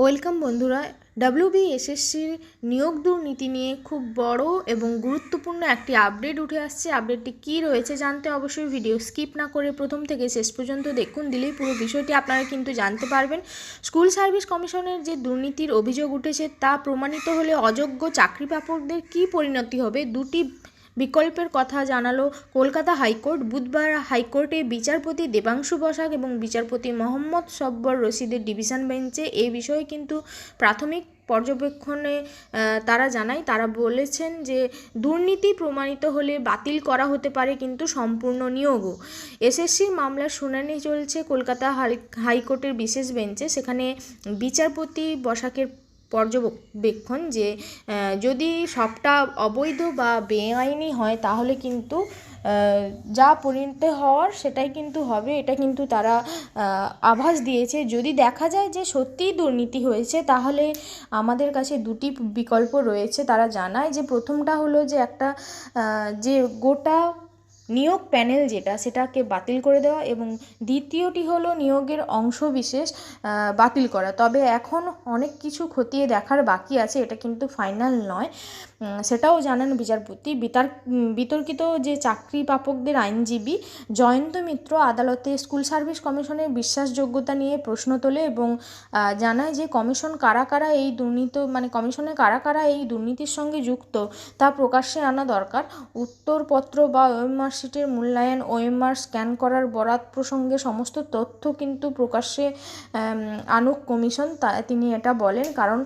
Welcome বন্ধুরা। ডাব্লিউবিএসএসসির নিয়োগ দুর্নীতি নিয়ে খুব বড় এবং গুরুত্বপূর্ণ একটি আপডেট উঠে আসছে। আপডেটটি কী রয়েছে জানতে অবশ্যই ভিডিও স্কিপ না করে প্রথম থেকে শেষ পর্যন্ত দেখুন, দিলেই পুরো বিষয়টি আপনারা কিন্তু জানতে পারবেন। স্কুল সার্ভিস কমিশনের যে দুর্নীতির অভিযোগ উঠেছে তা প্রমাণিত হলে অযোগ্য চাকরি প্রাপকদের কী পরিণতি হবে, দুটি বিকল্পের কথা জানালো কলকাতা হাইকোর্ট। বুধবার হাইকোর্টে বিচারপতি দেবাংশু বসাক এবং বিচারপতি মোহাম্মদ সব্বর রশিদের ডিভিশন বেঞ্চে এই বিষয়ে কিন্তু প্রাথমিক পর্যবেক্ষণে তারা বলেছেন যে দুর্নীতি প্রমাণিত হলে বাতিল করা হতে পারে কিন্তু সম্পূর্ণ নিয়োগও। এসএসসির মামলার শুনানি চলছে কলকাতা হাইকোর্টের বিশেষ বেঞ্চে। সেখানে বিচারপতি বসাকের পর্যবেক্ষণ যে যদি সবটা অবৈধ বা বেআইনি হয় তাহলে কিন্তু যা পরিণতি হওয়ার সেটাই কিন্তু হবে, এটা কিন্তু তারা আভাস দিয়েছে। যদি দেখা যায় যে সত্যিই দুর্নীতি হয়েছে তাহলে আমাদের কাছে দুটি বিকল্প রয়েছে। তারা জানায় যে প্রথমটা হলো যে একটা যে গোটা নিয়োগ প্যানেল সেটাকে বাতিল করে দেওয়া, এবং দ্বিতীয়টি হলো নিয়োগের অংশবিশেষ বাতিল করা। তবে এখন অনেক কিছু খতিয়ে দেখার বাকি আছে, এটা কিন্তু ফাইনাল নয়, সেটাও জানান বিচারপতি। বিতর্কিত যে চাকরি প্রাপকদের আইনজীবী জয়ন্ত মিত্র আদালতে স্কুল সার্ভিস কমিশনের বিশ্বাসযোগ্যতা নিয়ে প্রশ্ন তোলে এবং জানায় যে কমিশনে কারা কারা এই দুর্নীতির সঙ্গে যুক্ত তা প্রকাশ্যে আনা দরকার। উত্তরপত্র বা ওএমআর শিটের মূল্যায়ন, ওএমআর স্ক্যান করার বরাত প্রসঙ্গে সমস্ত তথ্য কিন্তু প্রকাশ্যে আনুক কমিশন, তিনি এটা বলেন। কারণ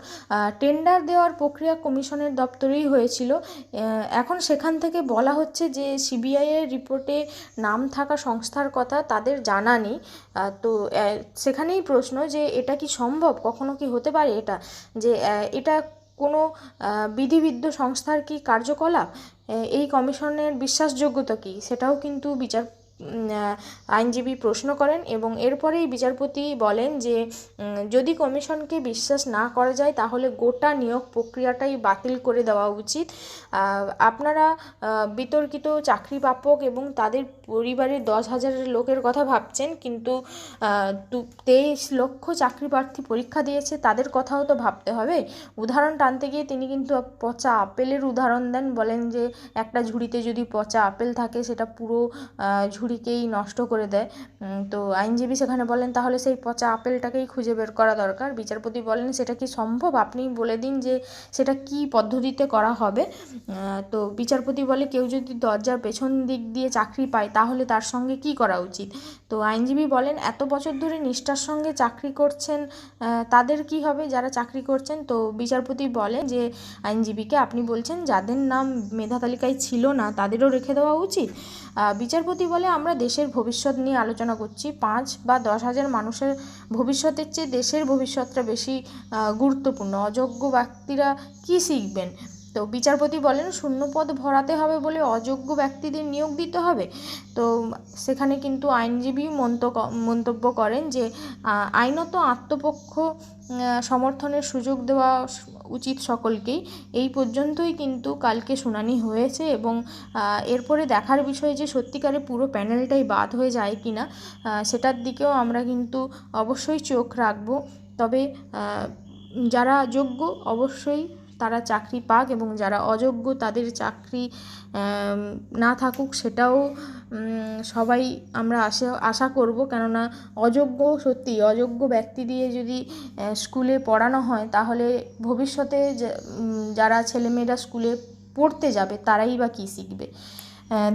টেন্ডার দেওয়ার প্রক্রিয়া কমিশনের দপ্তরেই হয়েছিল। এখন সেখান থেকে বলা হচ্ছে যে সিবিআইয়ের রিপোর্টে নাম থাকা সংস্থার কথা তাদের জানা নেই। তো সেখানেই প্রশ্ন যে এটা কি সম্ভব, কখনো কি হতে পারে এটা কোনো বিধিবিদ্ধ সংস্থার কি কার্যকলাপ? এই কমিশনের বিশ্বাসযোগ্যতা কী, সেটাও কিন্তু আইনজীবী প্রশ্ন করেন। এবং এরপরেই বিচারপতি বলেন যে যদি কমিশনকে বিশ্বাস না করা যায় তাহলে গোটা নিয়োগ প্রক্রিয়াটাই বাতিল করে দেওয়া উচিত। আপনারা বিতর্কিত চাকরি প্রাপক এবং তাদের পরিবারের 10,000 লোকের কথা ভাবছেন, কিন্তু 23 লক্ষ চাকরি প্রার্থী পরীক্ষা দিয়েছে, তাদের কথাও তো ভাবতে হবে। উদাহরণ টানতে গিয়ে তিনি কিন্তু পচা আপেলের উদাহরণ দেন, বলেন যে একটা ঝুড়িতে যদি পচা আপেল থাকে সেটা পুরো ঝুড়িকেই নষ্ট করে দেয়। তো আইনজীবী সেখানে বলেন তাহলে সেই পচা আপেলটাকেই খুঁজে বের করা দরকার। বিচারপতি বলেন সেটা কি সম্ভব, আপনি বলে দিন যে সেটা কি পদ্ধতিতে করা হবে। তো বিচারপতি বলে কেউ যদি দরজার পেছন দিক দিয়ে চাকরি পায় তাহলে তার সঙ্গে কি করা উচিত। তো আইনজীবী বলেন এত বছর ধরে নিষ্ঠার সঙ্গে চাকরি করছেন তাদের কি হবে, যারা চাকরি করছেন। তো বিচারপতি বলেন যে আইনজীবীকে আপনি বলছেন যাদের নাম মেধা তালিকায় ছিল না তাদেরও রেখে দেওয়া উচিত। বিচারপতি বলে আমরা দেশের ভবিষ্যৎ নিয়ে আলোচনা করছি, 5 বা 10,000 মানুষের ভবিষ্যতের চেয়ে দেশের ভবিষ্যৎটা বেশি গুরুত্বপূর্ণ। অযোগ্য ব্যক্তিরা কি শিখবেন? তো বিচারপতি বলেন শূন্যপদ ভরাতে হবে বলে অযোগ্য ব্যক্তিদের নিয়োগ দিতে হবে। তো সেখানে কিন্তু আইনজীবী মন্তব্য করেন যে আইনত আত্মপক্ষ সমর্থনের সুযোগ দেওয়া উচিত সকলকেই। এই পর্যন্তই কিন্তু কালকে শুনানি হয়েছে এবং এরপরে দেখার বিষয় যে সত্যিকারে পুরো প্যানেলটাই বাদ হয়ে যায় কি না, সেটার দিকেও আমরা কিন্তু অবশ্যই চোখ রাখবো। তবে যারা যোগ্য অবশ্যই তারা চাকরি পাক এবং যারা অযোগ্য তাদের চাকরি না থাকুক, সেটাও সবাই আমরা আশা করব। কেননা অযোগ্য ব্যক্তি দিয়ে যদি স্কুলে পড়ানো হয় তাহলে ভবিষ্যতে যারা ছেলেমেয়েরা স্কুলে পড়তে যাবে তারাই বা কী শিখবে।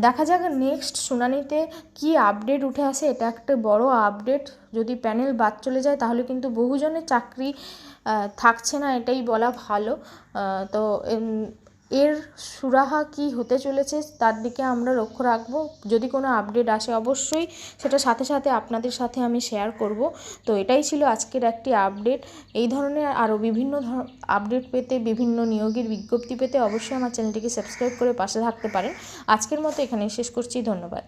দেখা যাক নেক্সট শুনানিতে কি আপডেট উঠে আসে। এটা একটা বড় আপডেট। যদি প্যানেল বাদ চলে যায় তাহলে কিন্তু বহুজনের চাকরি থাকছে না, এটাই বলা ভালো। তো এর সুরাহা কি হতে চলেছে তার দিকে আমরা লক্ষ্য রাখবো। যদি কোনো আপডেট আসে অবশ্যই সেটা সাথে সাথে আপনাদের সাথে আমি শেয়ার করব। তো এটাই ছিল আজকের একটি আপডেট। এই ধরনের আরও বিভিন্ন আপডেট পেতে, বিভিন্ন নিয়োগের বিজ্ঞপ্তি পেতে অবশ্যই আমার চ্যানেলটিকে সাবস্ক্রাইব করে পাশে থাকতে পারেন। আজকের মতো এখানেই শেষ করছি, ধন্যবাদ।